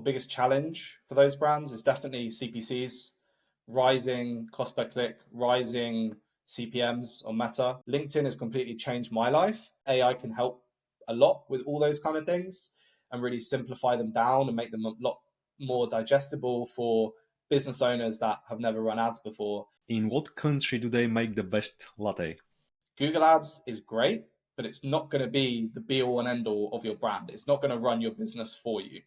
biggest challenge for those brands is definitely CPCs, rising cost per click, rising CPMs on Meta. LinkedIn has completely changed my life. AI can help a lot with all those kind of things and really simplify them down and make them a lot more digestible for business owners that have never run ads before. In what country do they make the best latte? Google Ads is great, but it's not going to be the be all and end all of your brand. It's not going to run your business for you.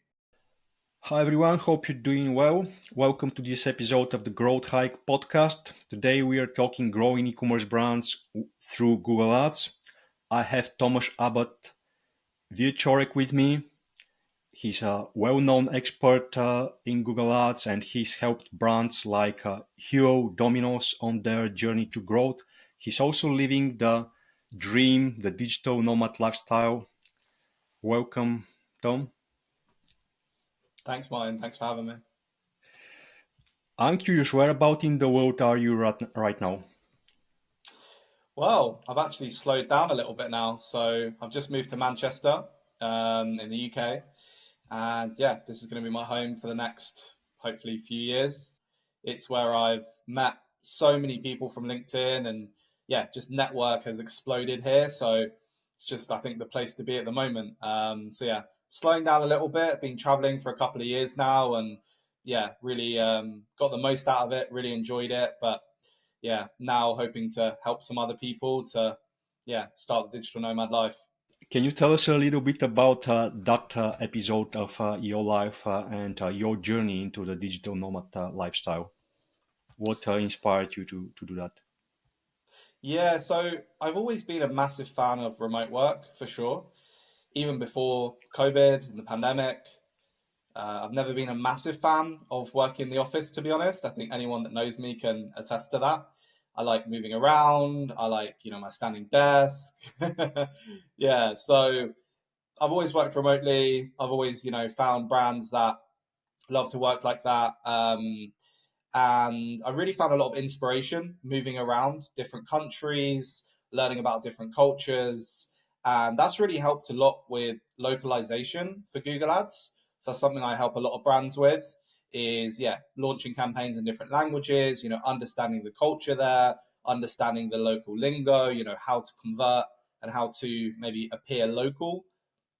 Hi everyone, hope you're doing well. Welcome to this episode of the Growth Hike podcast. Today we are talking growing e-commerce brands through Google Ads. I have Tomasz Abbott-Wieczorek with me. He's a well-known expert in Google Ads, and he's helped brands like Hero, Domino's on their journey to growth. He's also living the dream, the digital nomad lifestyle. Welcome, Tom. Thanks, Martin. Thanks for having me. I'm curious, where about in the world are you right now? Well, I've actually slowed down a little bit now. So I've just moved to Manchester in the UK. And yeah, this is going to be my home for the next, hopefully, few years. It's where I've met so many people from LinkedIn, and yeah, just network has exploded here. So it's just, I think, the place to be at the moment. So yeah, slowing down a little bit, been traveling for a couple of years now, and yeah, really got the most out of it, really enjoyed it. But yeah, now hoping to help some other people to, yeah, start the digital nomad life. Can you tell us a little bit about that episode of your life and your journey into the digital nomad lifestyle? What inspired you to do that? Yeah, so I've always been a massive fan of remote work for sure. Even before COVID and the pandemic, I've never been a massive fan of working in the office, to be honest. I think anyone that knows me can attest to that. I like moving around. I like, my standing desk. Yeah, so I've always worked remotely. I've always, found brands that love to work like that. And I really found a lot of inspiration moving around different countries, learning about different cultures. And that's really helped a lot with localization for Google Ads. So that's something I help a lot of brands with is, yeah, launching campaigns in different languages, understanding the culture there, understanding the local lingo, how to convert and how to maybe appear local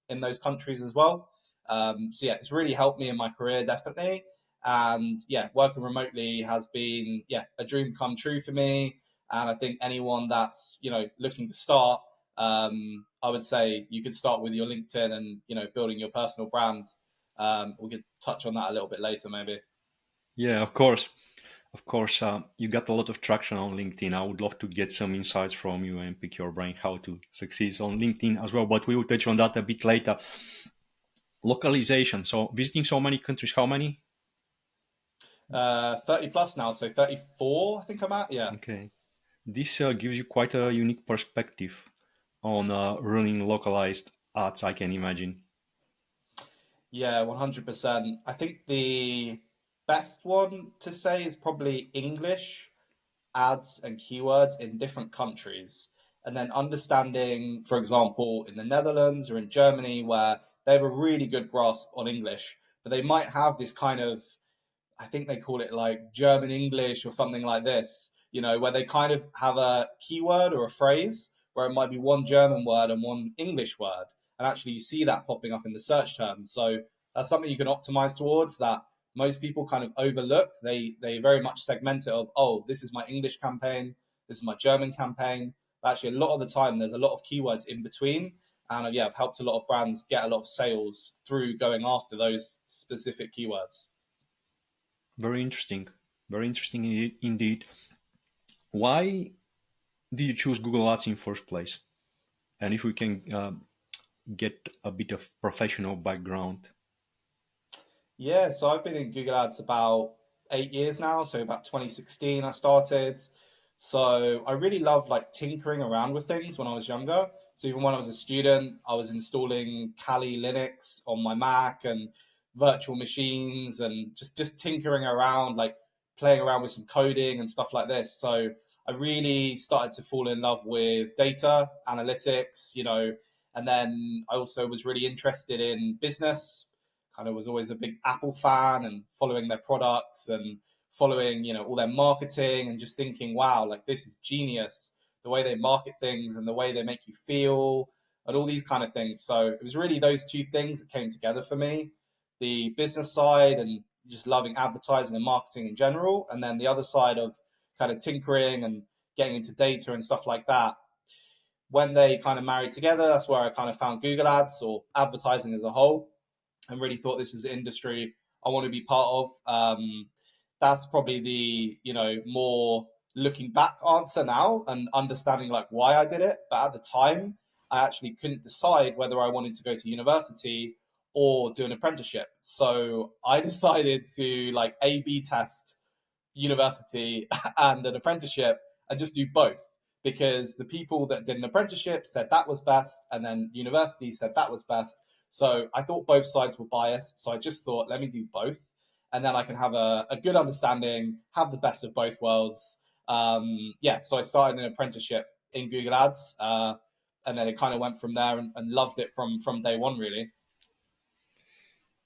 in those countries as well. So yeah, it's really helped me in my career, definitely. And yeah, working remotely has been, yeah, a dream come true for me. And I think anyone that's, looking to start, I would say you could start with your LinkedIn and, building your personal brand. We could touch on that a little bit later, maybe. Yeah, of course. Of course, you got a lot of traction on LinkedIn. I would love to get some insights from you and pick your brain how to succeed on LinkedIn as well, but we will touch on that a bit later. Localization. So visiting so many countries, how many? 30 plus now, so 34, I think I'm at. Yeah. Okay. This gives you quite a unique perspective on running localized ads, I can imagine. Yeah, 100%. I think the best one to say is probably English ads and keywords in different countries. And then understanding, for example, in the Netherlands or in Germany, where they have a really good grasp on English, but they might have this kind of, I think they call it like German English or something like this, where they kind of have a keyword or a phrase where it might be one German word and one English word. And actually, you see that popping up in the search terms. So that's something you can optimize towards that most people kind of overlook. They very much segment it of, oh, this is my English campaign, this is my German campaign. But actually, a lot of the time, there's a lot of keywords in between. And yeah, I've helped a lot of brands get a lot of sales through going after those specific keywords. Very interesting. Very interesting indeed. Why did you choose Google Ads in first place? And if we can get a bit of professional background. Yeah, so I've been in Google Ads about 8 years now. So about 2016, I started. So I really love like tinkering around with things when I was younger. So even when I was a student, I was installing Kali Linux on my Mac and virtual machines and just tinkering around, like playing around with some coding and stuff like this. So I really started to fall in love with data analytics, and then I also was really interested in business kind of was always a big Apple fan and following their products and following, all their marketing and just thinking, wow, like this is genius, the way they market things and the way they make you feel and all these kind of things. So it was really those two things that came together for me, the business side and just loving advertising and marketing in general, and then the other side of kind of tinkering and getting into data and stuff like that. When they kind of married together, that's where I kind of found Google Ads or advertising as a whole, and really thought this is the industry I want to be part of. That's probably the more looking back answer now and understanding like why I did it. But at the time, I actually couldn't decide whether I wanted to go to university or do an apprenticeship. So I decided to like A/B test university and an apprenticeship and just do both, because the people that did an apprenticeship said that was best and then university said that was best. So I thought both sides were biased, so I just thought let me do both, and then I can have a good understanding, have the best of both worlds. So I started an apprenticeship in Google Ads, and then it kind of went from there, and loved it from day one, really.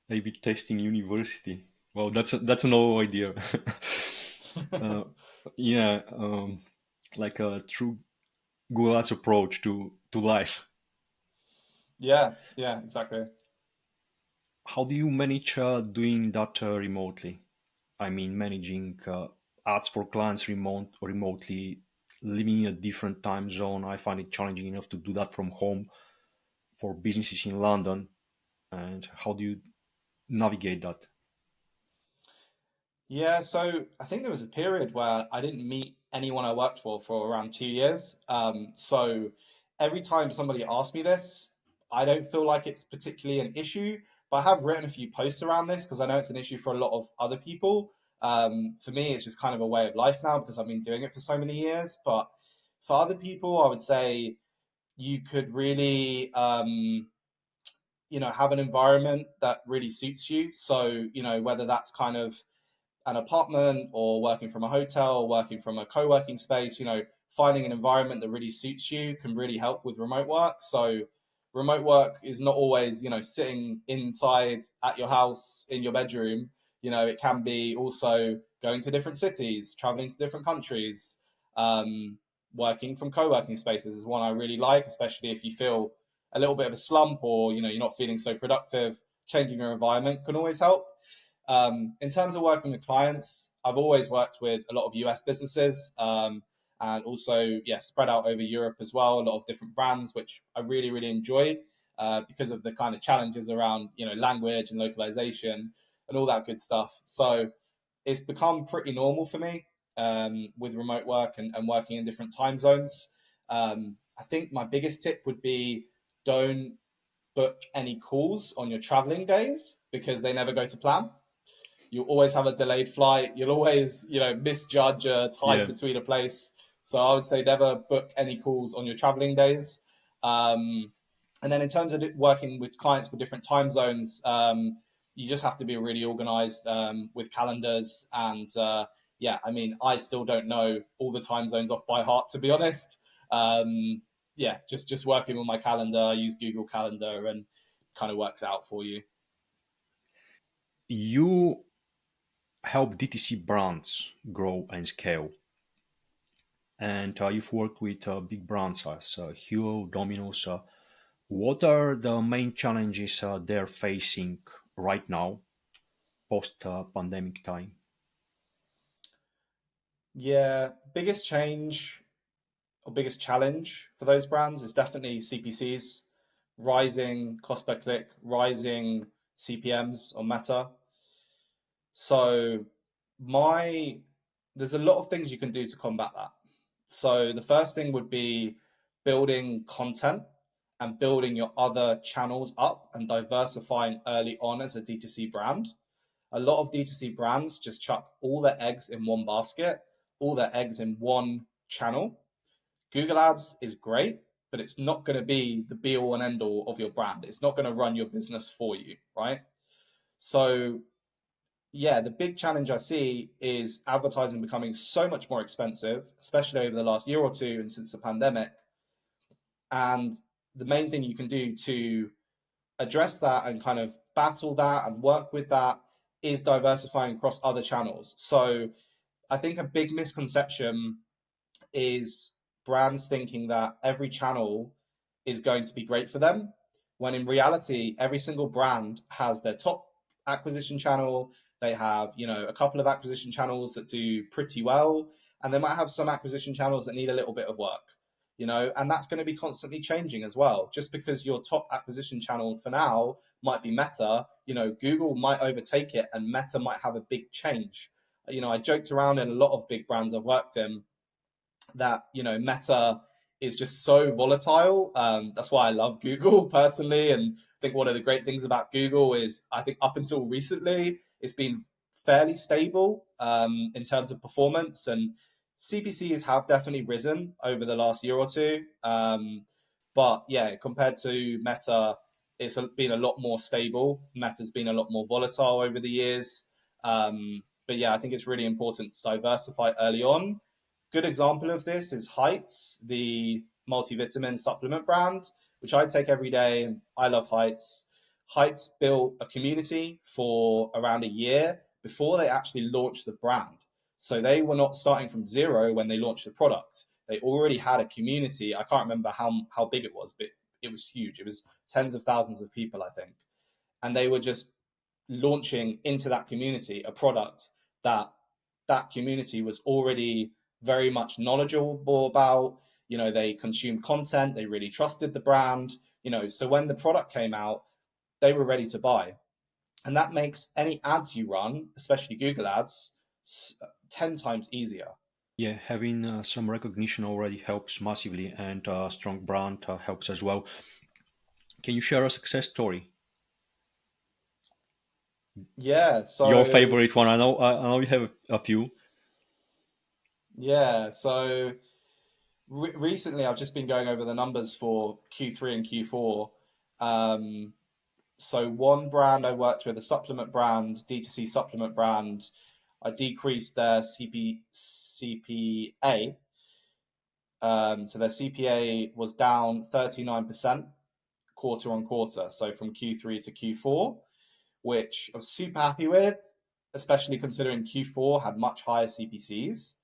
A/B testing university. Well, that's a novel idea. uh, yeah, like a true Google Ads approach to life. Yeah, exactly. How do you manage doing that remotely? I mean, managing ads for clients remotely, living in a different time zone. I find it challenging enough to do that from home for businesses in London. And how do you navigate that? Yeah, so I think there was a period where I didn't meet anyone I worked for around 2 years. So every time somebody asks me this, I don't feel like it's particularly an issue, but I have written a few posts around this because I know it's an issue for a lot of other people. For me, it's just kind of a way of life now because I've been doing it for so many years. But for other people, I would say you could really, have an environment that really suits you. So, whether that's kind of an apartment or working from a hotel or working from a co-working space, finding an environment that really suits you can really help with remote work. So remote work is not always, sitting inside at your house in your bedroom. It can be also going to different cities, traveling to different countries. um, Working from co-working spaces is one I really like, especially if you feel a little bit of a slump or you're not feeling so productive. Changing your environment can always help. In terms of working with clients, I've always worked with a lot of US businesses, and also, yeah, spread out over Europe as well. A lot of different brands, which I really, really enjoy because of the kind of challenges around, language and localization and all that good stuff. So it's become pretty normal for me with remote work and working in different time zones. I think my biggest tip would be don't book any calls on your traveling days because they never go to plan. You'll always have a delayed flight. You'll always, misjudge a time Yeah, between a place. So I would say never book any calls on your traveling days. Um, and then in terms of working with clients with different time zones, you just have to be really organized with calendars. And yeah, I mean, I still don't know all the time zones off by heart, to be honest. Um, yeah, just working with my calendar, I use Google Calendar and kind of works out for you. you help DTC brands grow and scale. And you've worked with big brands as Hero, Domino's. What are the main challenges they're facing right now, post pandemic time? Yeah, biggest change or biggest challenge for those brands is definitely CPCs, rising cost per click, rising CPMs on Meta. So my there's a lot of things you can do to combat that. So the first thing would be building content and building your other channels up and diversifying early on as a D2C brand. A lot of D2C brands just chuck all their eggs in one basket, all their eggs in one channel. Google Ads is great, but it's not going to be the be all and end all of your brand. It's not going to run your business for you, right? So, yeah, the big challenge I see is advertising becoming so much more expensive, especially over the last year or two and since the pandemic. And the main thing you can do to address that and kind of battle that and work with that is diversifying across other channels. So I think a big misconception is brands thinking that every channel is going to be great for them, when in reality, every single brand has their top acquisition channel. They have, a couple of acquisition channels that do pretty well, and they might have some acquisition channels that need a little bit of work, and that's going to be constantly changing as well. Just because your top acquisition channel for now might be Meta, Google might overtake it and Meta might have a big change. I joked around in a lot of big brands I've worked in that Meta is just so volatile. That's why I love Google personally, and I think one of the great things about Google is I think up until recently it's been fairly stable in terms of performance, and CPCs have definitely risen over the last year or two. But yeah, compared to Meta, it's been a lot more stable. Meta's been a lot more volatile over the years. But yeah, I think it's really important to diversify early on. Good example of this is Heights, the multivitamin supplement brand, which I take every day. I love Heights. Heights built a community for around a year before they actually launched the brand. So they were not starting from zero when they launched the product. They already had a community. I can't remember how big it was, but it was huge. It was tens of thousands of people, I think. And they were just launching into that community a product that that community was already very much knowledgeable about. They consumed content, they really trusted the brand. So when the product came out, they were ready to buy. And that makes any ads you run, especially Google ads, 10 times easier. Yeah, having some recognition already helps massively, and a strong brand helps as well. Can you share a success story? Yeah, Your so favorite one? I know you have a few. yeah, so recently I've just been going over the numbers for Q3 and Q4. Um, so one brand I worked with, a supplement brand, D2C supplement brand, I decreased their CPA. So their CPA was down 39% quarter on quarter. So from Q3 to Q4, which I was super happy with, especially considering Q4 had much higher CPCs.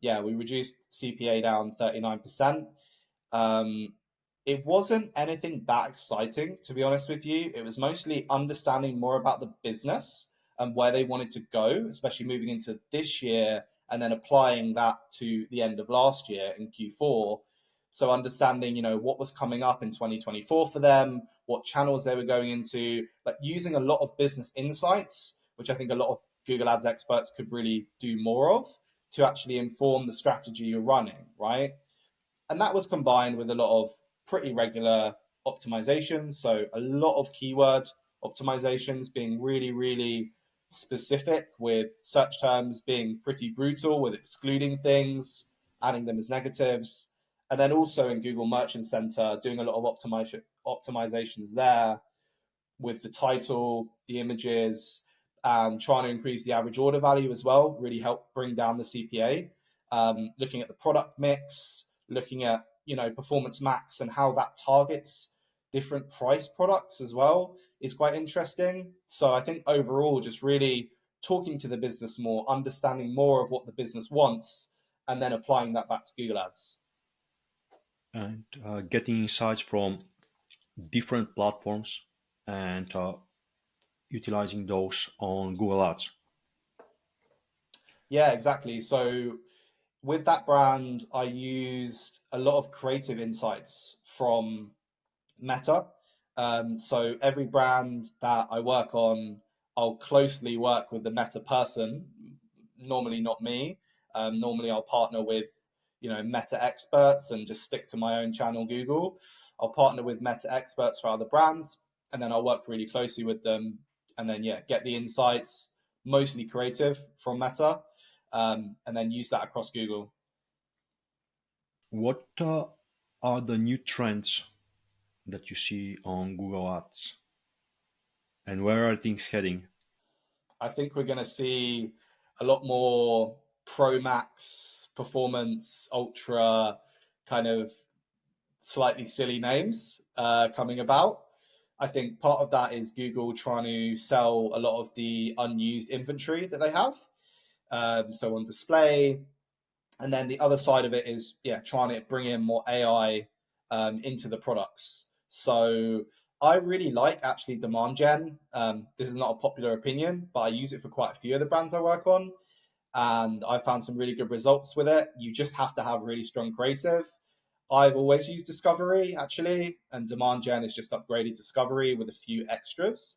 Yeah, we reduced CPA down 39%. Um, it wasn't anything that exciting, to be honest with you. It was mostly understanding more about the business and where they wanted to go, especially moving into this year and then applying that to the end of last year in Q4. So understanding, what was coming up in 2024 for them, what channels they were going into, like using a lot of business insights, which I think a lot of Google Ads experts could really do more of to actually inform the strategy you're running, right? And that was combined with a lot of pretty regular optimizations. So a lot of keyword optimizations being really, really specific, with search terms being pretty brutal with excluding things, adding them as negatives. And then also in Google Merchant Center, doing a lot of optimizations there with the title, the images, and trying to increase the average order value as well, really help bring down the CPA. Looking at the product mix, looking at Performance Max and how that targets different price products as well is quite interesting. So I think overall, just really talking to the business more, understanding more of what the business wants, and then applying that back to Google Ads. And getting insights from different platforms and utilizing those on Google Ads. Yeah, exactly. So with that brand, I used a lot of creative insights from Meta. So every brand that I work on, I'll closely work with the Meta person. Normally, not me. Normally, I'll partner with Meta experts and just stick to my own channel, Google. I'll partner with Meta experts for other brands, and then I'll work really closely with them, and then yeah, get the insights, mostly creative from Meta, and then use that across Google. What are the new trends that you see on Google Ads, and where are things heading? I think we're going to see a lot more Pro Max, Performance, Ultra, kind of slightly silly names coming about. I think part of that is Google trying to sell a lot of the unused inventory that they have. So on display, and then the other side of it is trying to bring in more AI into the products. So I really like actually demand gen. This is not a popular opinion, but I use it for quite a few of the brands I work on, and I found some really good results with it. You just have to have really strong creative. I've always used Discovery actually, and demand gen is just upgraded Discovery with a few extras.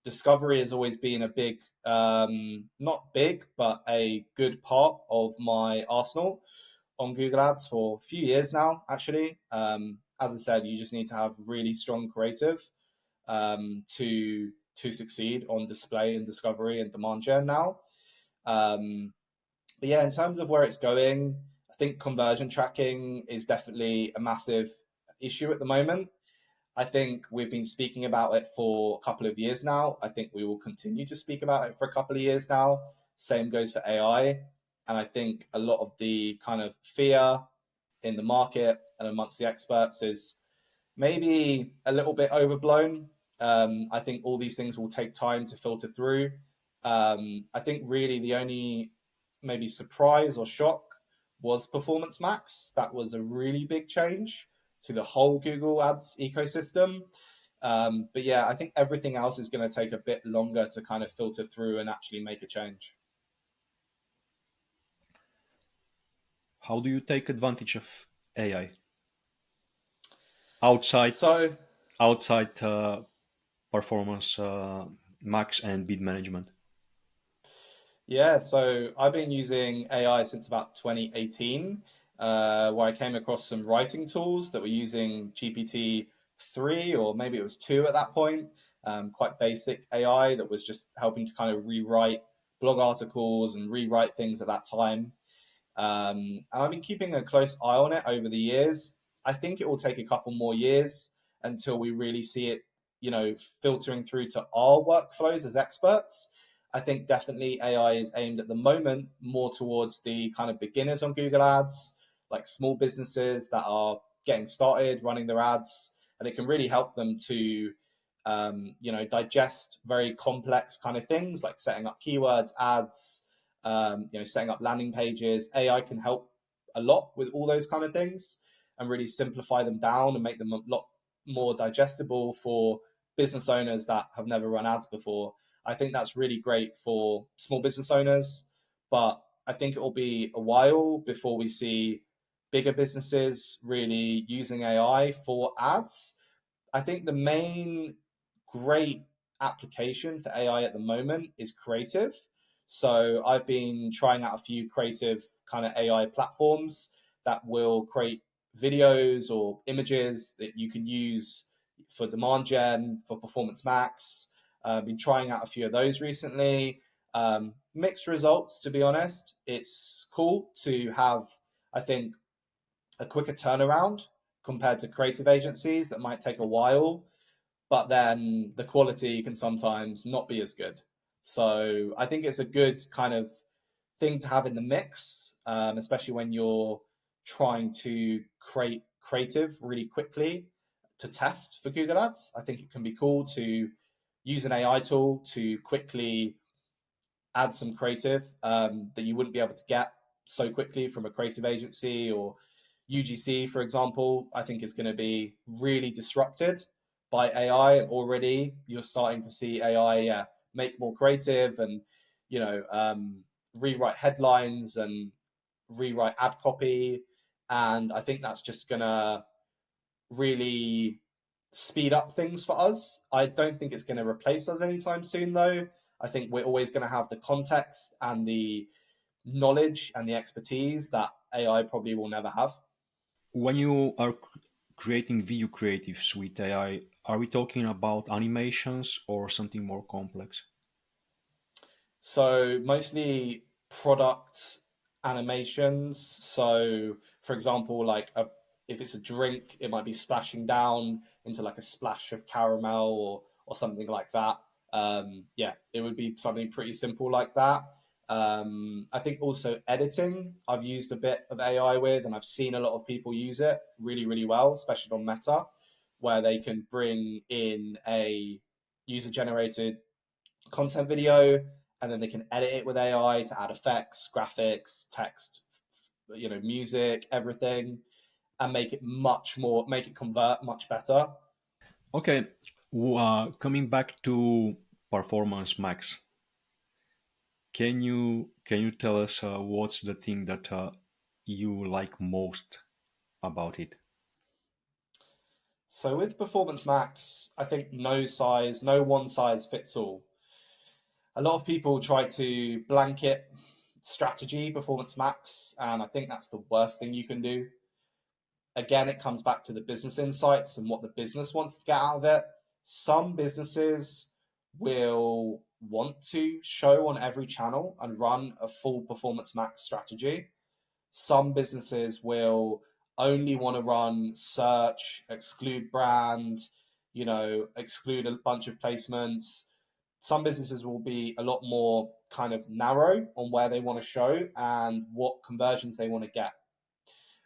Discovery has always been a big, not big, but a good part of my arsenal on Google Ads for a few years now, actually. As I said, you just need to have really strong creative to succeed on display and discovery and demand gen now. But yeah, in terms of where it's going, I think conversion tracking is definitely a massive issue at the moment. I think we've been speaking about it for a couple of years now. I think we will continue to speak about it for a couple of years now. Same goes for AI. And I think a lot of the kind of fear in the market and amongst the experts is maybe a little bit overblown. I think all these things will take time to filter through. I think really the only maybe surprise or shock was Performance Max. That was a really big change to the whole Google Ads ecosystem. But yeah, I think everything else is going to take a bit longer to kind of filter through and actually make a change. How do you take advantage of AI outside So outside performance max and bid management? yeah, so I've been using AI since about 2018, where I came across some writing tools that were using GPT-3, or maybe it was 2 at that point, quite basic AI that was just helping to kind of rewrite blog articles and rewrite things at that time. And I've been keeping a close eye on it over the years. I think it will take a couple more years until we really see it, filtering through to our workflows as experts. I think definitely AI is aimed at the moment more towards the kind of beginners on Google Ads, like small businesses that are getting started running their ads, and it can really help them to, digest very complex kind of things like setting up keywords, ads, setting up landing pages. AI can help a lot with all those kind of things and really simplify them down and make them a lot more digestible for business owners that have never run ads before. I think that's really great for small business owners, but I think it will be a while before we see bigger businesses really using AI for ads. I think the main great application for AI at the moment is creative. So I've been trying out a few creative kind of AI platforms that will create videos or images that you can use for demand gen, for Performance Max. I've been trying out a few of those recently. Mixed results, to be honest. It's cool to have, I think, a quicker turnaround compared to creative agencies that might take a while, but then the quality can sometimes not be as good. So I think it's a good kind of thing to have in the mix, especially when you're trying to create creative really quickly to test for Google Ads. I think it can be cool to use an AI tool to quickly add some creative that you wouldn't be able to get so quickly from a creative agency or UGC, for example. I think is going to be really disrupted by AI, and already you're starting to see AI make more creative and you know rewrite headlines and rewrite ad copy, and I think that's just going to really speed up things for us. I don't think it's going to replace us anytime soon, though. I think we're always going to have the context and the knowledge and the expertise that AI probably will never have. When you are creating video creatives with AI, are we talking about animations or something more complex? So mostly product animations. So for example, if it's a drink, it might be splashing down into like a splash of caramel or something like that. Yeah, it would be something pretty simple like that. I think also editing, I've used a bit of AI with, and I've seen a lot of people use it really, really well, especially on Meta. where they can bring in a user generated content video, and then they can edit it with AI to add effects, graphics, text, music, everything, and make it convert much better. Okay, coming back to Performance Max, can you tell us what's the thing that you like most about it? So with Performance Max, I think no one size fits all. A lot of people try to blanket strategy Performance Max, and I think that's the worst thing you can do. Again, it comes back to the business insights and what the business wants to get out of it. Some businesses will want to show on every channel and run a full Performance Max strategy. Some businesses will only want to run search, exclude brand, exclude a bunch of placements. Some businesses will be a lot more kind of narrow on where they want to show and what conversions they want to get.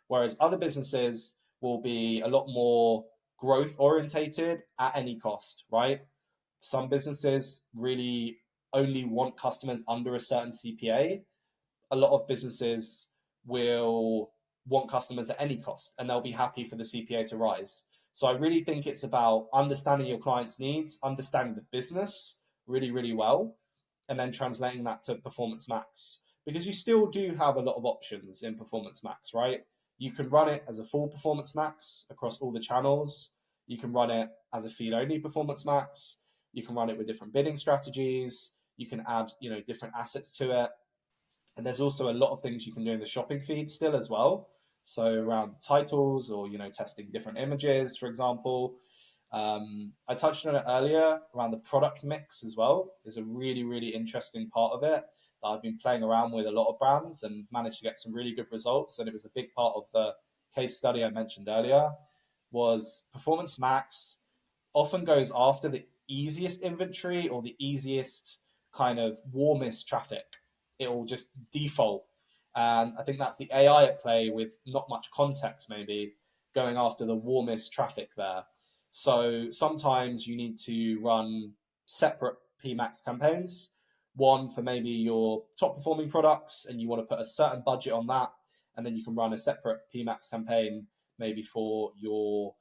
Whereas other businesses will be a lot more growth orientated at any cost, right? Some businesses really only want customers under a certain CPA. A lot of businesses will want customers at any cost, and they'll be happy for the CPA to rise. So I really think it's about understanding your client's needs, understanding the business really, really well, and then translating that to Performance Max. Because you still do have a lot of options in Performance Max, right? You can run it as a full Performance Max across all the channels. You can run it as a feed only Performance Max. You can run it with different bidding strategies. You can add, different assets to it. And there's also a lot of things you can do in the shopping feed still as well. So around titles or testing different images, for example. I touched on it earlier around the product mix as well is a really, really interesting part of it that I've been playing around with a lot of brands and managed to get some really good results. And it was a big part of the case study I mentioned earlier was Performance Max often goes after the easiest inventory or the easiest kind of warmest traffic. It will just default. And I think that's the AI at play with not much context, maybe going after the warmest traffic there. So sometimes you need to run separate PMAX campaigns, one for maybe your top performing products, and you want to put a certain budget on that. And then you can run a separate PMAX campaign maybe for your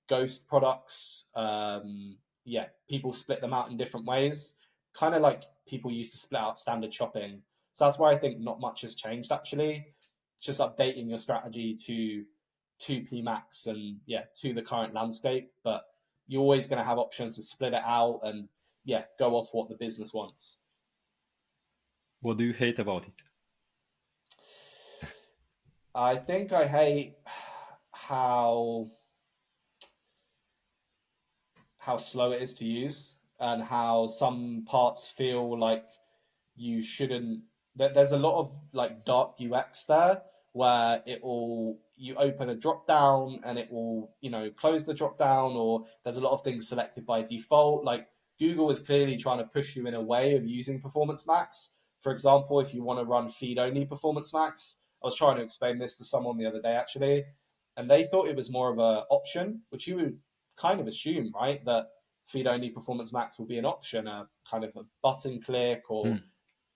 ghost products. Yeah, people split them out in different ways, kind of like people used to split out standard shopping. So that's why I think not much has changed actually. It's just updating your strategy to PMAX and to the current landscape. But you're always going to have options to split it out and go off what the business wants. What do you hate about it? I think I hate how how slow it is to use and how some parts feel like you shouldn't. There's a lot of like dark UX there where it will you open a drop down and it will close the drop down, or there's a lot of things selected by default. Like Google is clearly trying to push you in a way of using Performance Max. For example, if you want to run feed only Performance Max, I was trying to explain this to someone the other day actually, and they thought it was more of an option, which you would kind of assume, right? That feed only Performance Max will be an option, a kind of a button click or Hmm.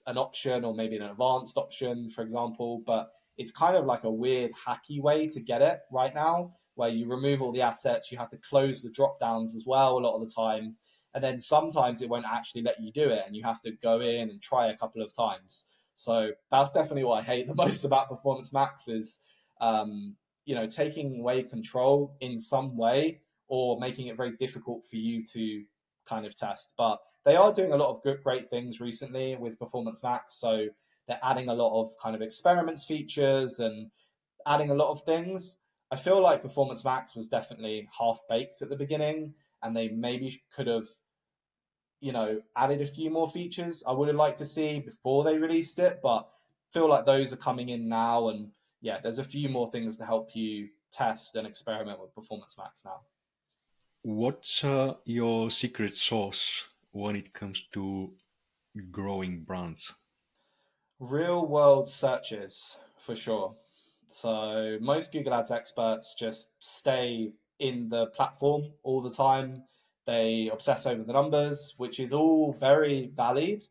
an option, or maybe an advanced option, for example. But it's kind of like a weird hacky way to get it right now, where you remove all the assets, you have to close the drop downs as well a lot of the time. And then sometimes it won't actually let you do it, and you have to go in and try a couple of times. So that's definitely what I hate the most about Performance Max is, taking away control in some way or making it very difficult for you to kind of test. But they are doing a lot of good, great things recently with Performance Max. So they're adding a lot of kind of experiments features and adding a lot of things. I feel like Performance Max was definitely half baked at the beginning, and they maybe could have, added a few more features I would have liked to see before they released it. But I feel like those are coming in now, and there's a few more things to help you test and experiment with Performance Max now. What's your secret sauce when it comes to growing brands? Real world searches for sure. So most Google Ads experts just stay in the platform all the time. They obsess over the numbers, which is all very valid,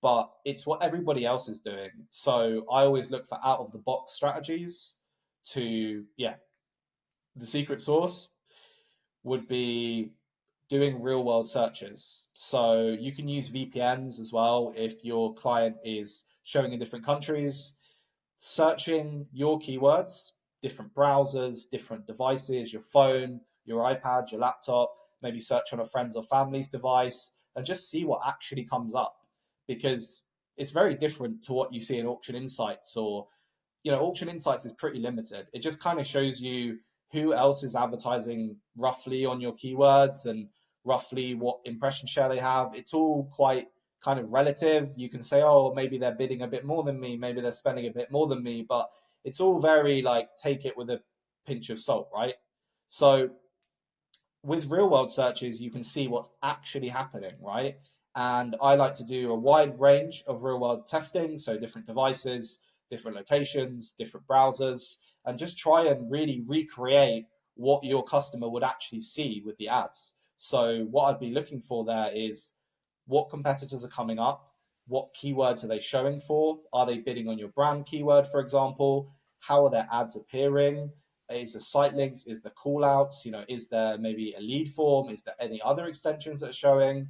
but it's what everybody else is doing. So I always look for out of the box strategies to, yeah, the secret sauce would be doing real world searches. So you can use VPNs as well if your client is showing in different countries, searching your keywords, different browsers, different devices, your phone, your iPad, your laptop, maybe search on a friend's or family's device and just see what actually comes up, because it's very different to what you see in Auction Insights. Or Auction Insights is pretty limited. It just kind of shows you who else is advertising roughly on your keywords and roughly what impression share they have. It's all quite kind of relative. You can say, oh, maybe they're bidding a bit more than me, maybe they're spending a bit more than me, but it's all very like take it with a pinch of salt, right? So with real world searches, you can see what's actually happening, right? And I like to do a wide range of real world testing, so different devices, different locations, different browsers, and just try and really recreate what your customer would actually see with the ads. So, what I'd be looking for there is what competitors are coming up, what keywords are they showing for? Are they bidding on your brand keyword, for example? How are their ads appearing? Is the site links? Is the call outs? Is there maybe a lead form? Is there any other extensions that are showing?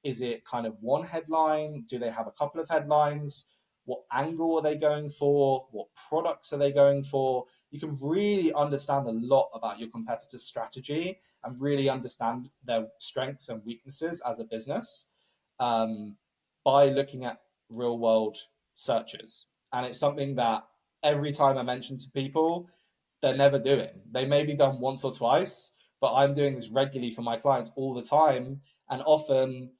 Is it kind of one headline? Do they have a couple of headlines? What angle are they going for? What products are they going for? You can really understand a lot about your competitor's strategy and really understand their strengths and weaknesses as a business, um, by looking at real world searches. And it's something that every time I mention to people, they're never doing. They may be done once or twice, but I'm doing this regularly for my clients all the time. And often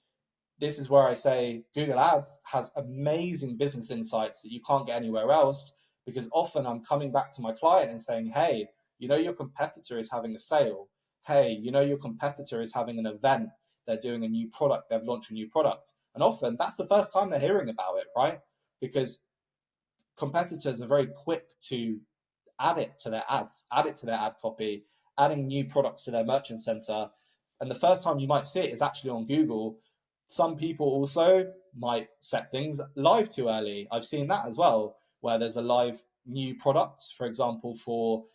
this is where I say Google Ads has amazing business insights that you can't get anywhere else, because often I'm coming back to my client and saying, hey, your competitor is having a sale. Hey, your competitor is having an event. They're doing a new product. They've launched a new product. And often that's the first time they're hearing about it, right? Because competitors are very quick to add it to their ads, add it to their ad copy, adding new products to their merchant center. And the first time you might see it is actually on Google. Some people also might set things live too early. I've seen that as well, where there's a live new product, for example, for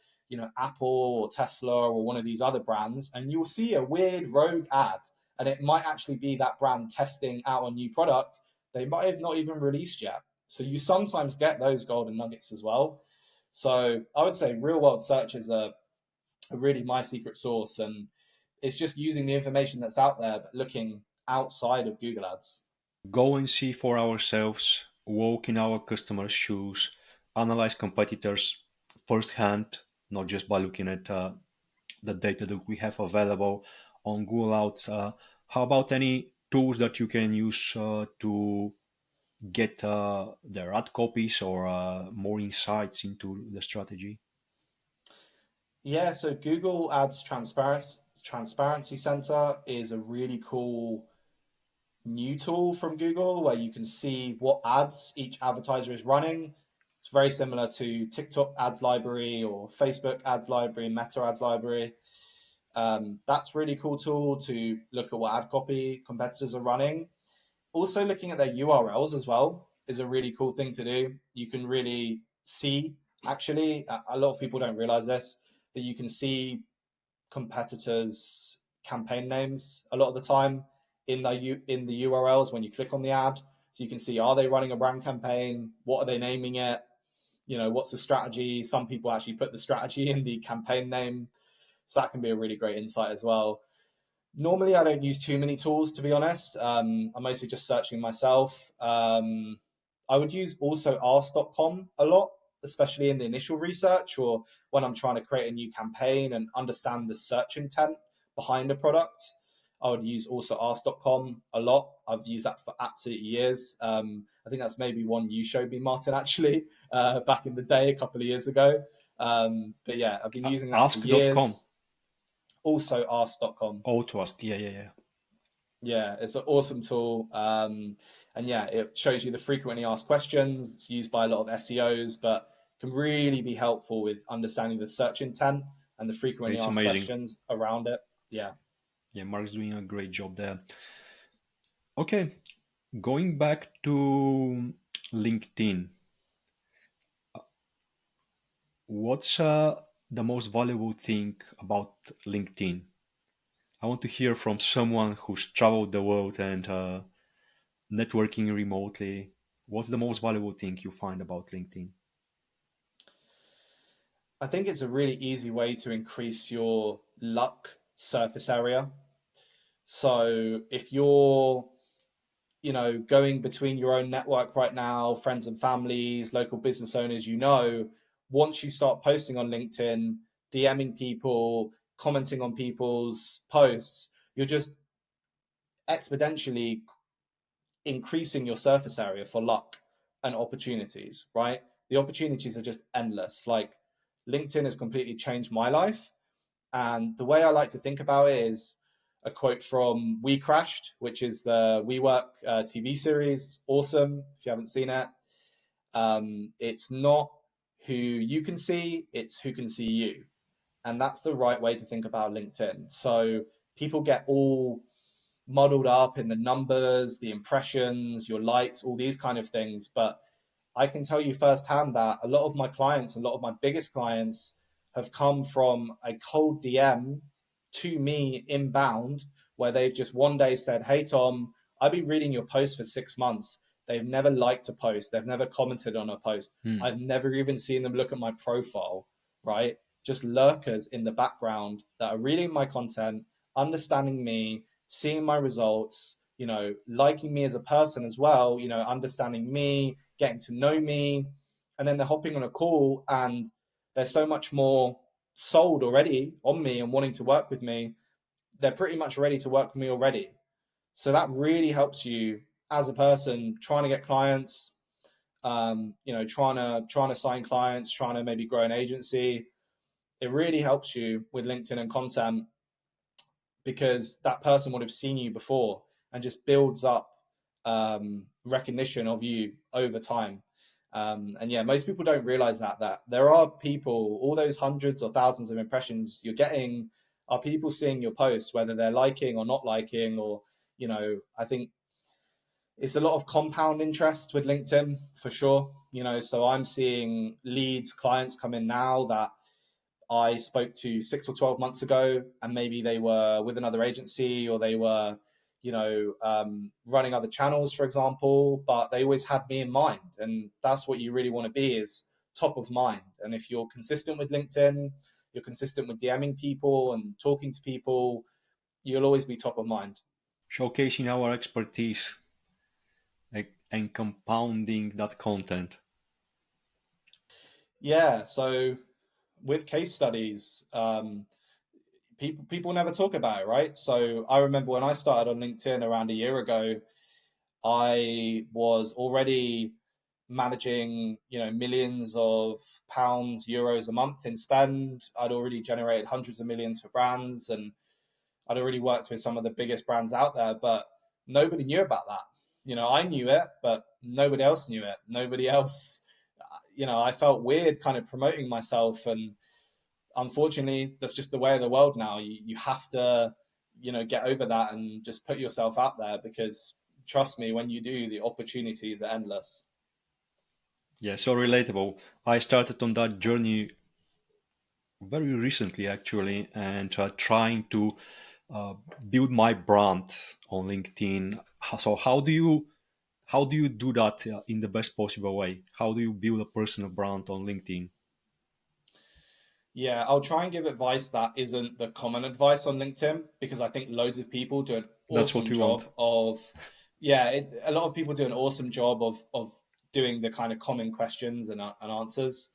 Apple or Tesla or one of these other brands, and you'll see a weird rogue ad, and it might actually be that brand testing out a new product they might have not even released yet. So you sometimes get those golden nuggets as well. So I would say real world search is a really my secret sauce, and it's just using the information that's out there, but looking outside of Google Ads. Go and see for ourselves, walk in our customers' shoes, analyze competitors firsthand, not just by looking at the data that we have available on Google Ads. How about any tools that you can use to get their ad copies or more insights into the strategy? Yeah, so Google Ads Transparency Center is a really cool new tool from Google where you can see what ads each advertiser is running. It's very similar to TikTok ads library or Facebook ads library, Meta ads library. That's really cool tool to look at what ad copy competitors are running. Also, looking at their URLs as well is a really cool thing to do. You can really see, actually, a lot of people don't realize this, that you can see competitors' campaign names a lot of the time in the URLs when you click on the ad. So you can see, are they running a brand campaign? What are they naming it? What's the strategy? Some people actually put the strategy in the campaign name. So that can be a really great insight as well. Normally, I don't use too many tools, to be honest. I'm mostly just searching myself. I would use also ask.com a lot, especially in the initial research or when I'm trying to create a new campaign and understand the search intent behind a product. I would use also ask.com a lot. I've used that for absolutely years. I think that's maybe one you showed me, Martin, actually, back in the day, a couple of years ago. But yeah, I've been using that for Ask.com. years. Also ask.com. Oh, to ask. Yeah, yeah, yeah. Yeah, it's an awesome tool. And yeah, it shows you the frequently asked questions. It's used by a lot of SEOs, but can really be helpful with understanding the search intent and the frequently It's asked amazing. questions around it. Yeah. Yeah, Mark's doing a great job there. Okay, going back to LinkedIn, what's the most valuable thing about LinkedIn? I want to hear from someone who's traveled the world and networking remotely. What's the most valuable thing you find about LinkedIn? I think it's a really easy way to increase your luck surface area. So if you're, going between your own network right now, friends and families, local business owners, once you start posting on LinkedIn, DMing people, commenting on people's posts, you're just exponentially increasing your surface area for luck and opportunities, right? The opportunities are just endless. Like LinkedIn has completely changed my life. And the way I like to think about it is a quote from We Crashed, which is the WeWork TV series. Awesome. If you haven't seen it, it's not who you can see, it's who can see you. And that's the right way to think about LinkedIn. So people get all muddled up in the numbers, the impressions, your likes, all these kind of things. But I can tell you firsthand that a lot of my clients, a lot of my biggest clients have come from a cold DM to me inbound, where they've just one day said, "Hey, Tom, I've been reading your post for 6 months." They've never liked a post, they've never commented on a post. Hmm. I've never even seen them look at my profile, right? Just lurkers in the background that are reading my content, understanding me, seeing my results, liking me as a person as well, understanding me, getting to know me. And then they're hopping on a call and they're so much more sold already on me and wanting to work with me. They're pretty much ready to work with me already. So that really helps you as a person trying to get clients, trying to sign clients, trying to maybe grow an agency. It really helps you with LinkedIn and content because that person would have seen you before and just builds up recognition of you over time. And yeah, most people don't realize that there are people, all those hundreds or thousands of impressions you're getting are people seeing your posts, whether they're liking or not liking, or, I think it's a lot of compound interest with LinkedIn for sure. So I'm seeing leads, clients come in now that I spoke to 6 or 12 months ago, and maybe they were with another agency or they were, running other channels, for example, but they always had me in mind. And that's what you really want to be, is top of mind. And if you're consistent with LinkedIn, you're consistent with DMing people and talking to people, you'll always be top of mind. Showcasing our expertise, like, and compounding that content. Yeah. So with case studies, people never talk about it, right? So I remember when I started on LinkedIn around a year ago, I was already managing, millions of pounds, euros a month in spend. I'd already generated hundreds of millions for brands, and I'd already worked with some of the biggest brands out there, but nobody knew about that. I knew it, but nobody else knew it. Nobody else, I felt weird kind of promoting myself. And unfortunately, that's just the way of the world now. You have to, get over that and just put yourself out there, because trust me, when you do, the opportunities are endless. Yeah, so relatable. I started on that journey very recently, actually, and trying to uh, build my brand on LinkedIn. So how do you do that in the best possible way? How do you build a personal brand on LinkedIn? Yeah, I'll try and give advice that isn't the common advice on LinkedIn, because I think loads of people do an That's what awesome we want. job of, yeah, a lot of people do an awesome job of doing the kind of common questions and answers.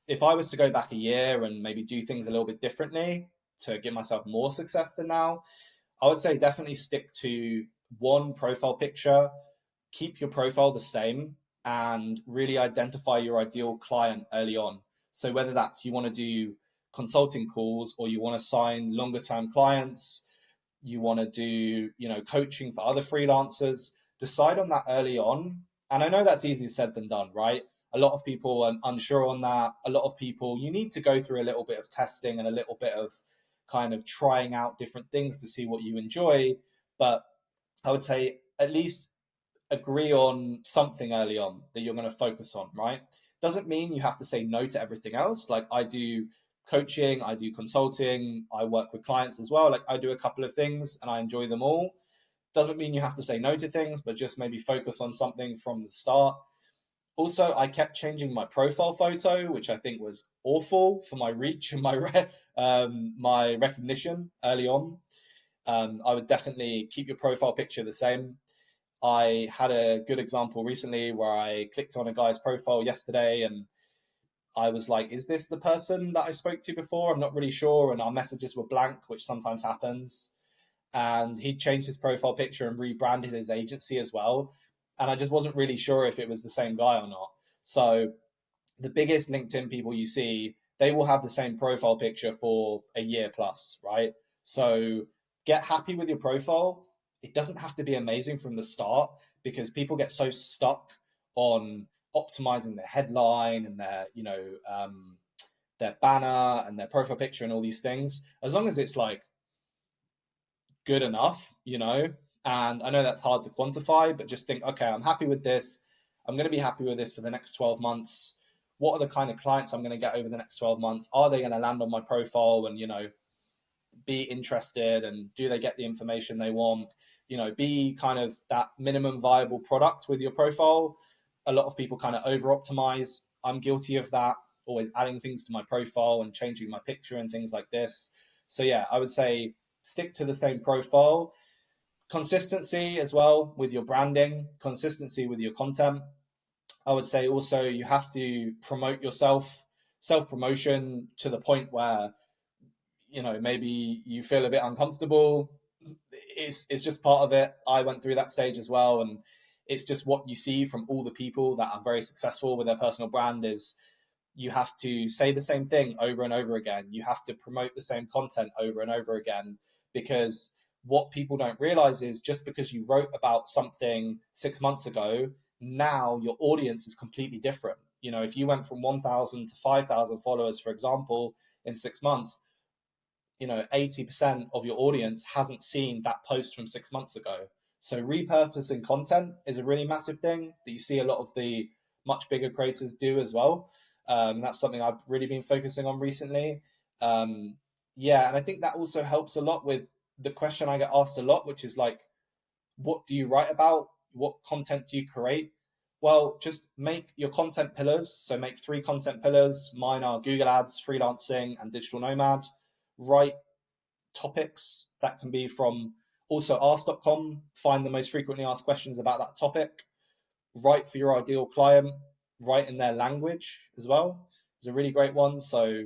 If I was to go back a year and maybe do things a little bit differently to give myself more success than now, I would say definitely stick to one profile picture, keep your profile the same, and really identify your ideal client early on. So whether that's you want to do consulting calls, or you want to sign longer term clients, you want to do, coaching for other freelancers, decide on that early on. And I know that's easier said than done, right? A lot of people are unsure on that. A lot of people, you need to go through a little bit of testing and a little bit of kind of trying out different things to see what you enjoy. But I would say at least agree on something early on that you're going to focus on, right? Doesn't mean you have to say no to everything else. Like I do coaching, I do consulting, I work with clients as well. Like I do a couple of things and I enjoy them all. Doesn't mean you have to say no to things, but just maybe focus on something from the start. Also, I kept changing my profile photo, which I think was awful for my reach and my recognition early on. I would definitely keep your profile picture the same. I had a good example recently where I clicked on a guy's profile yesterday and I was like, is this the person that I spoke to before? I'm not really sure. And our messages were blank, which sometimes happens. And he changed his profile picture and rebranded his agency as well. And I just wasn't really sure if it was the same guy or not. So the biggest LinkedIn people you see, they will have the same profile picture for a year plus, right? So get happy with your profile. It doesn't have to be amazing from the start because people get so stuck on optimizing their headline and their banner and their profile picture and all these things. As long as it's like good enough, and I know that's hard to quantify, but just think, okay, I'm happy with this. I'm going to be happy with this for the next 12 months. What are the kind of clients I'm going to get over the next 12 months? Are they going to land on my profile and, be interested, and do they get the information they want? Be kind of that minimum viable product with your profile. A lot of people kind of over optimize. I'm guilty of that, always adding things to my profile and changing my picture and things like this. So yeah, I would say stick to the same profile. Consistency as well with your branding, consistency with your content. I would say also you have to promote yourself, self promotion to the point where maybe you feel a bit uncomfortable. It's just part of it. I went through that stage as well, and it's just what you see from all the people that are very successful with their personal brand is you have to say the same thing over and over again. You have to promote the same content over and over again, because what people don't realize is just because you wrote about something 6 months ago, now your audience is completely different. If you went from 1,000 to 5,000 followers, for example, in 6 months, 80% of your audience hasn't seen that post from 6 months ago. So repurposing content is a really massive thing that you see a lot of the much bigger creators do as well. That's something I've really been focusing on recently. Yeah, and I think that also helps a lot with the question I get asked a lot, which is like, what do you write about? What content do you create? Well, just make your content pillars. So make 3 content pillars. Mine are Google Ads, freelancing, and digital nomad. Write topics that can be from also ask.com. Find the most frequently asked questions about that topic. Write for your ideal client. Write in their language as well. It's a really great one. So,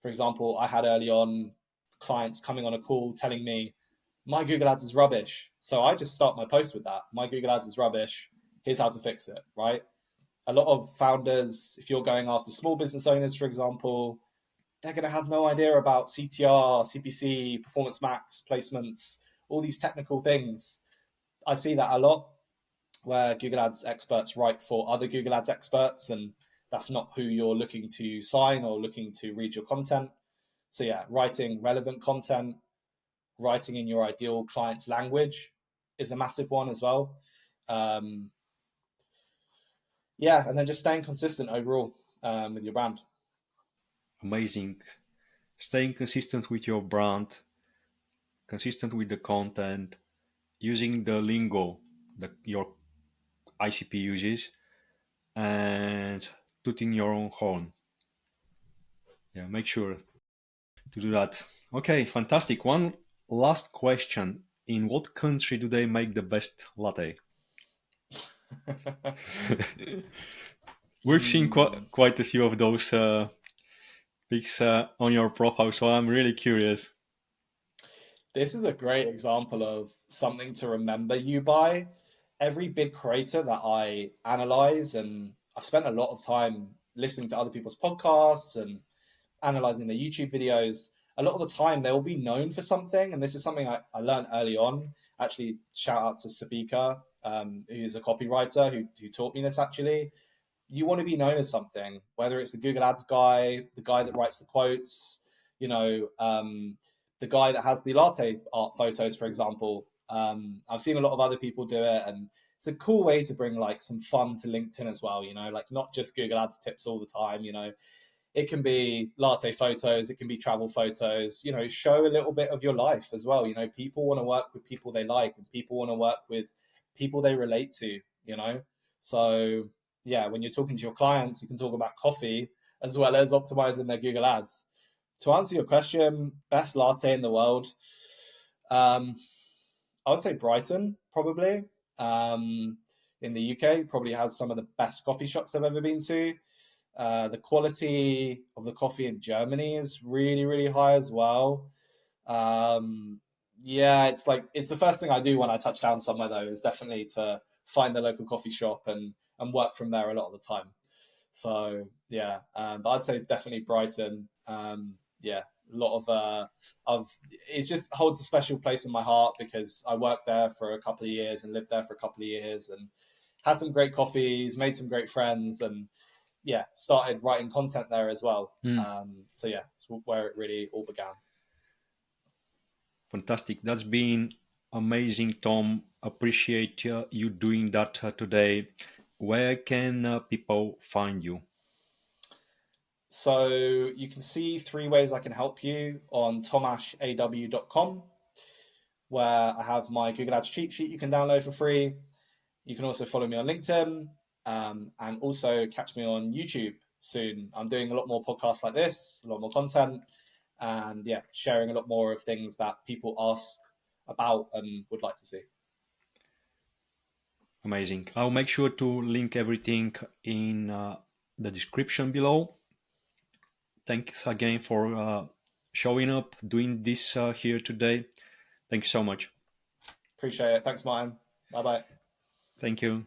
for example, I had early on clients coming on a call telling me, my Google Ads is rubbish. So I just start my post with that. My Google Ads is rubbish. Here's how to fix it, right? A lot of founders, if you're going after small business owners, for example, they're going to have no idea about CTR, CPC, performance max, placements, all these technical things. I see that a lot where Google Ads experts write for other Google Ads experts, and that's not who you're looking to sign or looking to read your content. So yeah, writing relevant content, writing in your ideal client's language is a massive one as well. Um, yeah, and then just staying consistent overall with your brand. Amazing. Staying consistent with your brand, consistent with the content, using the lingo that your ICP uses, and tooting your own horn. Yeah, make sure to do that. Okay, fantastic. One last question. In what country do they make the best latte? We've seen quite a few of those pics on your profile, so I'm really curious. This is a great example of something to remember you by. Every big creator that I analyze, and I've spent a lot of time listening to other people's podcasts and analyzing their YouTube videos, a lot of the time they will be known for something. And this is something I learned early on. Actually, shout out to Sabika, who's a copywriter who taught me this actually. you want to be known as something, whether it's the Google Ads guy, the guy that writes the quotes, you know, the guy that has the latte art photos, for example. I've seen a lot of other people do it, and it's a cool way to bring like some fun to LinkedIn as well. You know, like not just Google Ads tips all the time. You know, it can be latte photos, it can be travel photos. You know, show a little bit of your life as well. You know, people want to work with people they like, and people want to work with people they relate to. You know, so yeah, when you're talking to your clients, you can talk about coffee as well as optimizing their Google Ads. To answer your question, best latte in the world, um, I would say Brighton, probably. Um, in the UK, probably has some of the best coffee shops I've ever been to. The quality of the coffee in Germany is really, really high as well. Um, yeah, it's like it's the first thing I do when I touch down somewhere though, is definitely to find the local coffee shop and work from there a lot of the time. So yeah, but I'd say definitely Brighton. Yeah, a lot of of it just holds a special place in my heart because I worked there for a couple of years and lived there for a couple of years and had some great coffees, made some great friends, and yeah, started writing content there as well. Mm, So yeah, it's where it really all began. fantastic. That's been amazing, Tom. Appreciate you doing that today. Where can people find you? So you can see three ways I can help you on tomashaw.com, where I have my Google Ads cheat sheet you can download for free. You can also follow me on LinkedIn, and also catch me on YouTube soon. I'm doing a lot more podcasts like this, a lot more content, and yeah, sharing a lot more of things that people ask about and would like to see. Amazing. I'll make sure to link everything in the description below. Thanks again for showing up, doing this here today. Thank you so much. Appreciate it. Thanks, Martin. Bye bye. Thank you.